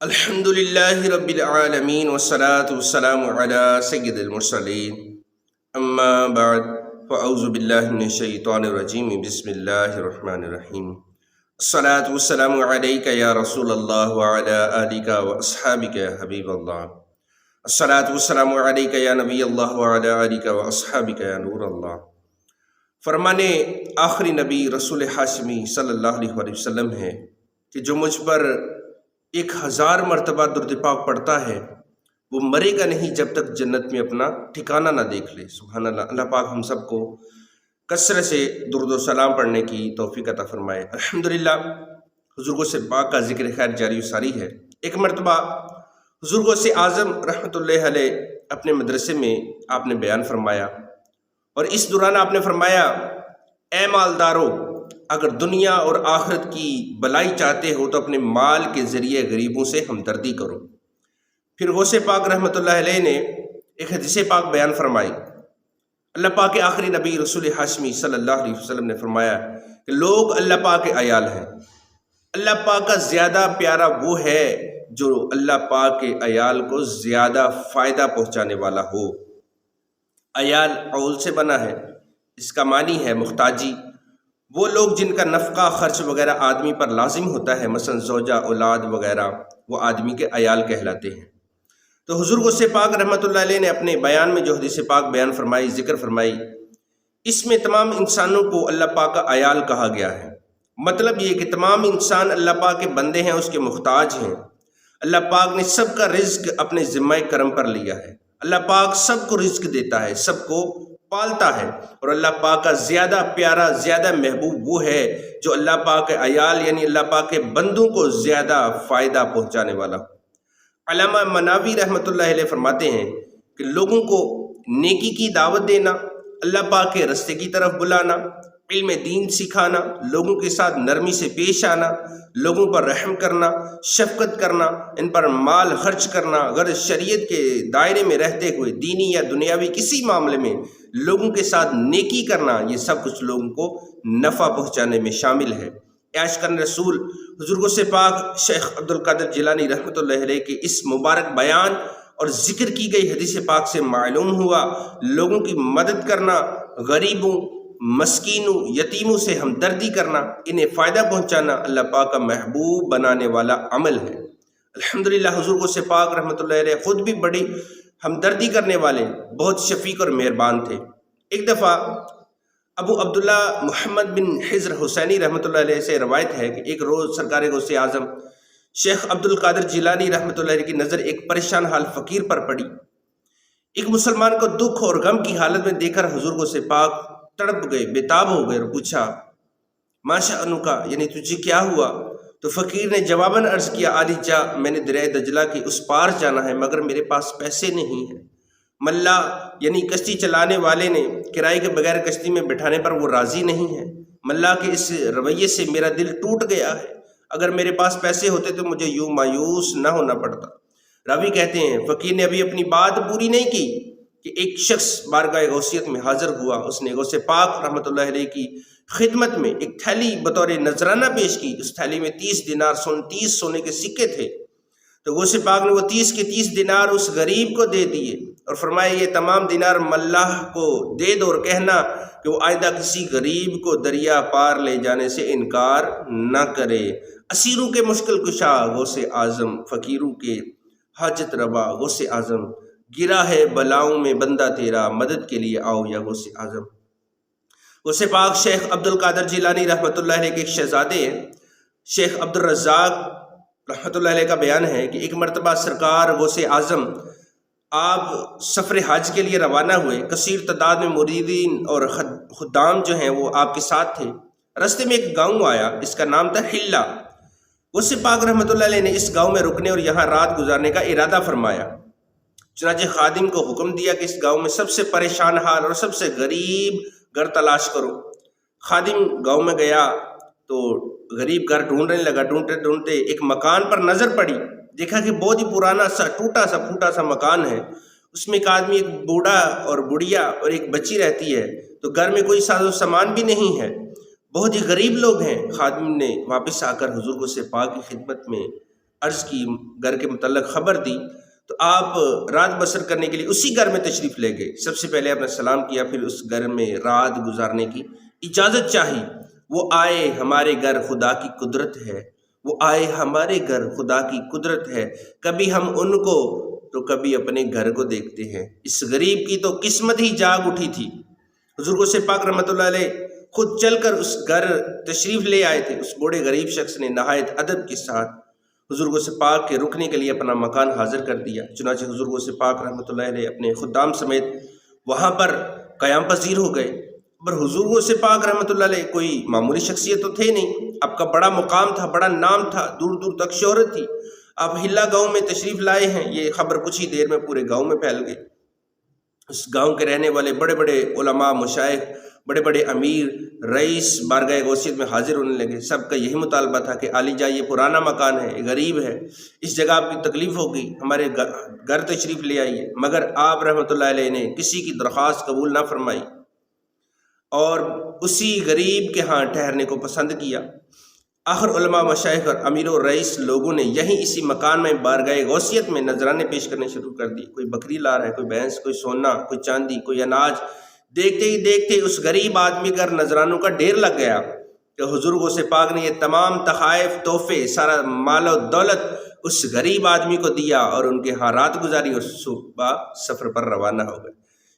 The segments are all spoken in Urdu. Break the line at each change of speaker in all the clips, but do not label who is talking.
الحمد لله رب العالمين والصلاة والسلام على سيد المرسلين اما بعد فاعوذ بالله من الشيطان الرجيم بسم الله الرحمن الرحيم الصلاة والسلام عليك يا رسول الله وعلى آلك وأصحابك يا حبيب الله الصلاة والسلام عليك يا نبي الله وعلى آلك وأصحابك يا نور الله۔ فرمان آخری نبی رسول ہاشمی صلی اللہ علیہ وسلم ہے کہ جو مجھ پر 1000 مرتبہ درود پاک پڑھتا ہے وہ مرے گا نہیں جب تک جنت میں اپنا ٹھکانہ نہ دیکھ لے۔ سبحان اللہ۔ اللہ پاک ہم سب کو کثرت سے درود و سلام پڑھنے کی توفیق عطا فرمائے۔ الحمدللہ حضور غوث پاک کا ذکر خیر جاری و ساری ہے۔ ایک مرتبہ حضور غوث اعظم رحمۃ اللہ علیہ اپنے مدرسے میں آپ نے بیان فرمایا، اور اس دوران آپ نے فرمایا، اے مالدارو، اگر دنیا اور آخرت کی بلائی چاہتے ہو تو اپنے مال کے ذریعے غریبوں سے ہمدردی کرو۔ پھر غوث پاک رحمۃ اللہ علیہ نے ایک حدیث پاک بیان فرمائی۔ اللہ پاک کے آخری نبی رسول ہاشمی صلی اللہ علیہ وسلم نے فرمایا کہ لوگ اللہ پاک کے عیال ہیں۔ اللہ پاک کا زیادہ پیارا وہ ہے جو اللہ پاک کے عیال کو زیادہ فائدہ پہنچانے والا ہو۔ عیال عول سے بنا ہے، اس کا معنی ہے محتاجی۔ وہ لوگ جن کا نفقہ خرچ وغیرہ آدمی پر لازم ہوتا ہے، مثلا زوجہ، اولاد وغیرہ، وہ آدمی کے عیال کہلاتے ہیں۔ تو حضور غوث پاک رحمۃ اللہ علیہ نے اپنے بیان میں جو حدیث پاک بیان فرمائی، ذکر فرمائی، اس میں تمام انسانوں کو اللہ پاک کا عیال کہا گیا ہے۔ مطلب یہ کہ تمام انسان اللہ پاک کے بندے ہیں، اس کے محتاج ہیں۔ اللہ پاک نے سب کا رزق اپنے ذمہ کرم پر لیا ہے۔ اللہ پاک سب کو رزق دیتا ہے، سب کو پالتا ہے، اور اللہ پاک کا زیادہ پیارا، زیادہ محبوب وہ ہے جو اللہ پاک کے عیال یعنی اللہ پاک کے بندوں کو زیادہ فائدہ پہنچانے والا ہو۔ علامہ مناوی رحمۃ اللہ علیہ فرماتے ہیں کہ لوگوں کو نیکی کی دعوت دینا، اللہ پاک کے رستے کی طرف بلانا، علم دین سکھانا، لوگوں کے ساتھ نرمی سے پیش آنا، لوگوں پر رحم کرنا، شفقت کرنا، ان پر مال خرچ کرنا، غرض شریعت کے دائرے میں رہتے ہوئے دینی یا دنیاوی کسی معاملے میں لوگوں کے ساتھ نیکی کرنا، یہ سب کچھ لوگوں کو نفع پہنچانے میں شامل ہے۔ عیش کرن رسول حضور غوث پاک شیخ عبد القادر جیلانی رحمۃ اللہ علیہ کے اس مبارک بیان اور ذکر کی گئی حدیث پاک سے معلوم ہوا لوگوں کی مدد کرنا، غریبوں، مسکینوں، یتیموں سے ہمدردی کرنا، انہیں فائدہ پہنچانا اللہ پاک کا محبوب بنانے والا عمل ہے۔ الحمدللہ حضور غوث پاک رحمۃ اللہ علیہ خود بھی بڑی ہمدردی کرنے والے، بہت شفیق اور مہربان تھے۔ ایک دفعہ ابو عبداللہ محمد بن حضر حسینی رحمۃ اللہ علیہ سے روایت ہے کہ ایک روز سرکار غوث اعظم شیخ عبد القادر جیلانی رحمۃ اللہ علیہ کی نظر ایک پریشان حال فقیر پر پڑی۔ ایک مسلمان کو دکھ اور غم کی حالت میں دیکھ کر حضور غوث پاک تڑپ گئے، بےتاب ہو گئے اور پوچھا، ما شأنک، یعنی تجھے کیا ہوا؟ تو فقیر نے جواباً عرض کیا، عالی جا، میں نے دریائے دجلہ کے اس پار جانا ہے مگر میرے پاس پیسے نہیں ہیں۔ ملا یعنی کشتی چلانے والے نے کرائے کے بغیر کشتی میں بٹھانے پر وہ راضی نہیں ہے۔ ملا کے اس رویے سے میرا دل ٹوٹ گیا ہے، اگر میرے پاس پیسے ہوتے تو مجھے یوں مایوس نہ ہونا پڑتا۔ راوی کہتے ہیں فقیر نے ابھی اپنی بات پوری نہیں کی کہ ایک شخص بارگاہ غوثیت میں حاضر ہوا۔ اس نے غوث پاک رحمۃ اللہ علیہ کی خدمت میں ایک تھیلی بطور نذرانہ پیش کی۔ اس تھیلی میں 30 دینار 30 سونے کے سکے تھے۔ تو غوث پاک نے وہ 30 کے 30 دینار اس غریب کو دے دیے اور فرمایا، یہ تمام دینار ملاح کو دے دو اور کہنا کہ وہ آئندہ کسی غریب کو دریا پار لے جانے سے انکار نہ کرے۔ اسیروں کے مشکل کشا غوث اعظم، فقیروں کے حاجت روا غوث اعظم، گرا ہے بلاؤں میں بندہ تیرا، مدد کے لیے آؤ یا غوث اعظم۔ غوث پاک شیخ عبد القادر جیلانی رحمۃ اللہ علیہ کے ایک شہزادے شیخ عبد الرزاق رحمۃ اللہ علیہ کا بیان ہے کہ ایک مرتبہ سرکار غوث اعظم آپ سفر حج کے لیے روانہ ہوئے۔ کثیر تعداد میں مریدین اور خدام جو ہیں وہ آپ کے ساتھ تھے۔ راستے میں ایک گاؤں آیا، اس کا نام تھا حلہ۔ غوث پاک رحمۃ اللہ علیہ نے اس گاؤں میں رکنے اور یہاں رات گزارنے کا ارادہ فرمایا۔ چنانچہ خادم کو حکم دیا کہ اس گاؤں میں سب سے پریشان حال اور سب سے غریب گھر تلاش کرو۔ خادم گاؤں میں گیا تو غریب گھر ڈھونڈنے لگا۔ ڈھونڈتے ڈھونڈتے ایک مکان پر نظر پڑی، دیکھا کہ بہت ہی پرانا سا ٹوٹا سا پھوٹا سا مکان ہے۔ اس میں ایک آدمی، ایک بوڑھا اور بڑھیا اور ایک بچی رہتی ہے، تو گھر میں کوئی ساز و سامان بھی نہیں ہے، بہت ہی غریب لوگ ہیں۔ خادم نے واپس آ کر حضور غوث پاک کی خدمت میں عرض کی، گھر کے متعلق خبر دی، تو آپ رات بسر کرنے کے لیے اسی گھر میں تشریف لے گئے۔ سب سے پہلے آپ نے سلام کیا، پھر اس گھر میں رات گزارنے کی اجازت چاہی۔ وہ آئے ہمارے گھر، خدا کی قدرت ہے، وہ آئے ہمارے گھر، خدا کی قدرت ہے، کبھی ہم ان کو تو کبھی اپنے گھر کو دیکھتے ہیں۔ اس غریب کی تو قسمت ہی جاگ اٹھی تھی۔ حضور غوث پاک رحمۃ اللہ علیہ خود چل کر اس گھر تشریف لے آئے تھے۔ اس بوڑھے غریب شخص نے نہایت ادب کے ساتھ حضور غوث پاک کے رکنے کے لیے اپنا مکان حاضر کر دیا۔ چنانچہ حضور غوث پاک رحمۃ اللہ علیہ اپنے خدام سمیت وہاں پر قیام پذیر ہو گئے۔ پر حضور غوث پاک رحمۃ اللہ علیہ کوئی معمولی شخصیت تو تھے نہیں، آپ کا بڑا مقام تھا، بڑا نام تھا، دور دور تک شہرت تھی۔ آپ ہلا گاؤں میں تشریف لائے ہیں، یہ خبر کچھ ہی دیر میں پورے گاؤں میں پھیل گئی۔ اس گاؤں کے رہنے والے بڑے بڑے علماء، مشائخ، بڑے بڑے امیر، رئیس بارگاہ غوثیت میں حاضر ہونے لگے۔ سب کا یہی مطالبہ تھا کہ علی جا، یہ پرانا مکان ہے، یہ غریب ہے، اس جگہ آپ کی تکلیف ہوگی، ہمارے گھر تشریف لے آئیے۔ مگر آپ رحمۃ اللہ علیہ نے کسی کی درخواست قبول نہ فرمائی اور اسی غریب کے ہاں ٹھہرنے کو پسند کیا۔ آخر علماء، مشائخ اور امیر و رئیس لوگوں نے یہیں اسی مکان میں بارگاہ غوثیت میں نذرانے پیش کرنے شروع کر دی۔ کوئی بکری لا رہا ہے، کوئی بھینس، کوئی سونا، کوئی چاندی، کوئی اناج۔ دیکھتے ہی دیکھتے اس غریب آدمی کا نذرانوں کا ڈھیر لگ گیا کہ حضور غوث پاک نے یہ تمام تحائف، تحفے، سارا مال و دولت اس غریب آدمی کو دیا اور ان کے ہاں رات گزاری اور صبح سفر پر روانہ ہو گئے۔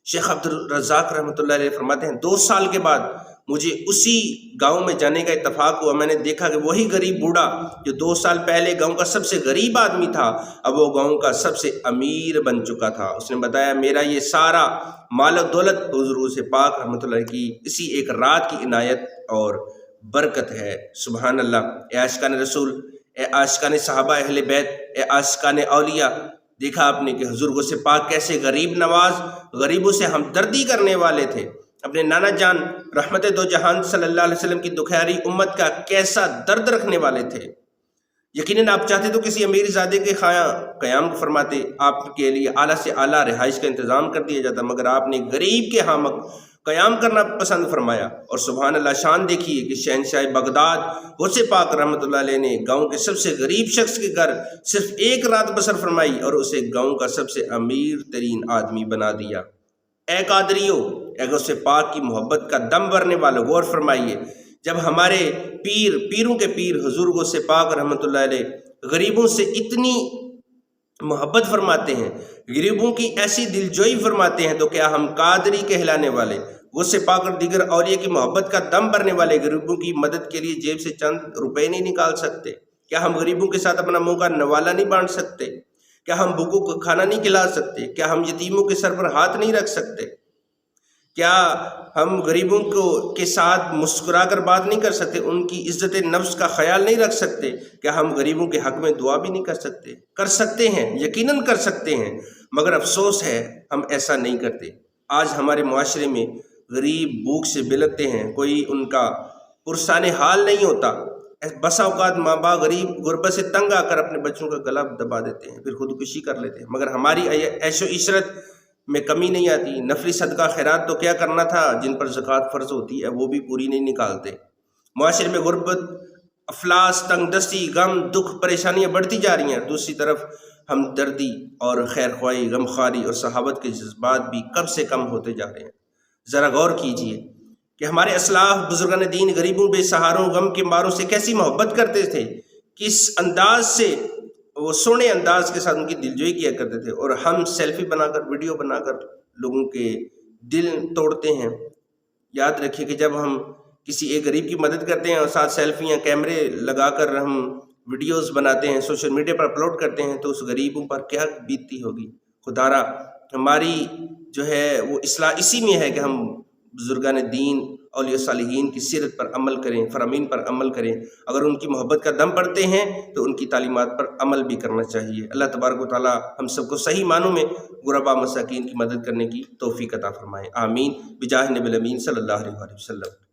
شیخ عبد الرزاق رحمۃ اللہ علیہ فرماتے ہیں 2 سال کے بعد مجھے اسی گاؤں میں جانے کا اتفاق ہوا۔ میں نے دیکھا کہ وہی غریب بوڑھا جو 2 سال پہلے گاؤں کا سب سے غریب آدمی تھا، اب وہ گاؤں کا سب سے امیر بن چکا تھا۔ اس نے بتایا میرا یہ سارا مال و دولت حضور سے پاک رحمۃ اللہ کی اسی ایک رات کی عنایت اور برکت ہے۔ سبحان اللہ۔ اے عاشقان رسول، اے عاشقان صحابہ اہل بیت، اے عاشقان اولیاء، دیکھا آپ نے کہ حضور غوث پاک کیسے غریب نواز، غریبوں سے ہمدردی کرنے والے تھے۔ اپنے نانا جان رحمت دو جہان صلی اللہ علیہ وسلم کی دکھیاری امت کا کیسا درد رکھنے والے تھے۔ یقیناً آپ چاہتے تو کسی امیر زادے کے خاں قیام فرماتے، آپ کے لیے اعلیٰ سے اعلیٰ رہائش کا انتظام کر دیا جاتا، مگر آپ نے غریب کے ہاں قیام کرنا پسند فرمایا۔ اور سبحان اللہ، شان دیکھیے کہ شہنشاہ بغداد غوث پاک رحمۃ اللہ علیہ نے گاؤں کے سب سے غریب شخص کے گھر صرف 1 رات بسر فرمائی اور اسے گاؤں کا سب سے امیر ترین آدمی بنا دیا۔ اے قادریو، اے غوث پاک کی محبت کا دم بھرنے والوں، غور فرمائیے، جب ہمارے پیروں کے پیر حضور غوث پاک رحمۃ اللہ علیہ غریبوں سے اتنی محبت فرماتے ہیں، غریبوں کی ایسی دلجوئی فرماتے ہیں، تو کیا ہم قادری کہلانے والے غوث پاک اور دیگر اولیاء کی محبت کا دم بھرنے والے غریبوں کی مدد کے لیے جیب سے چند روپے نہیں نکال سکتے؟ کیا ہم غریبوں کے ساتھ اپنا منہ کا نوالا نہیں بانٹ سکتے؟ کیا ہم بھوکوں کو کھانا نہیں کھلا سکتے؟ کیا ہم یتیموں کے سر پر ہاتھ نہیں رکھ سکتے؟ کیا ہم غریبوں کے ساتھ مسکرا کر بات نہیں کر سکتے؟ ان کی عزت نفس کا خیال نہیں رکھ سکتے؟ کیا ہم غریبوں کے حق میں دعا بھی نہیں کر سکتے؟ کر سکتے ہیں، یقیناً کر سکتے ہیں، مگر افسوس ہے ہم ایسا نہیں کرتے۔ آج ہمارے معاشرے میں غریب بھوک سے بلکتے ہیں، کوئی ان کا پرسان حال نہیں ہوتا۔ بسا اوقات ماں باپ غریب غربت سے تنگ آ کر اپنے بچوں کا گلا دبا دیتے ہیں، پھر خودکشی کر لیتے ہیں، مگر ہماری عیش و عشرت میں کمی نہیں آتی۔ نفلی صدقہ خیرات تو کیا کرنا تھا، جن پر زکوٰۃ فرض ہوتی ہے وہ بھی پوری نہیں نکالتے۔ معاشرے میں غربت، افلاس، تنگ دستی، غم، دکھ، پریشانیاں بڑھتی جا رہی ہیں۔ دوسری طرف ہمدردی اور خیر خواہی، غم خواری اور صحابت کے جذبات بھی کم سے کم ہوتے جا رہے ہیں۔ ذرا غور کیجئے کہ ہمارے اسلاف بزرگان دین غریبوں، بے سہاروں، غم کے ماروں سے کیسی محبت کرتے تھے، کس انداز سے وہ سونے انداز کے ساتھ ان کی دلجوئی کیا کرتے تھے، اور ہم سیلفی بنا کر، ویڈیو بنا کر لوگوں کے دل توڑتے ہیں۔ یاد رکھیے کہ جب ہم کسی ایک غریب کی مدد کرتے ہیں اور ساتھ سیلفیاں کیمرے لگا کر ہم ویڈیوز بناتے ہیں، سوشل میڈیا پر اپلوڈ کرتے ہیں، تو اس غریبوں پر کیا بیتتی ہوگی۔ خدارا ہماری جو ہے وہ اصلاح اسی میں ہے کہ ہم بزرگان دین، اولیاء صالحین کی سیرت پر عمل کریں، فرامین پر عمل کریں۔ اگر ان کی محبت کا دم بڑھتے ہیں تو ان کی تعلیمات پر عمل بھی کرنا چاہیے۔ اللہ تبارک و تعالی ہم سب کو صحیح معنوں میں غرباء مساکین کی مدد کرنے کی توفیق عطا فرمائے، آمین، بجاہ نبی الامین صلی اللہ علیہ وسلم۔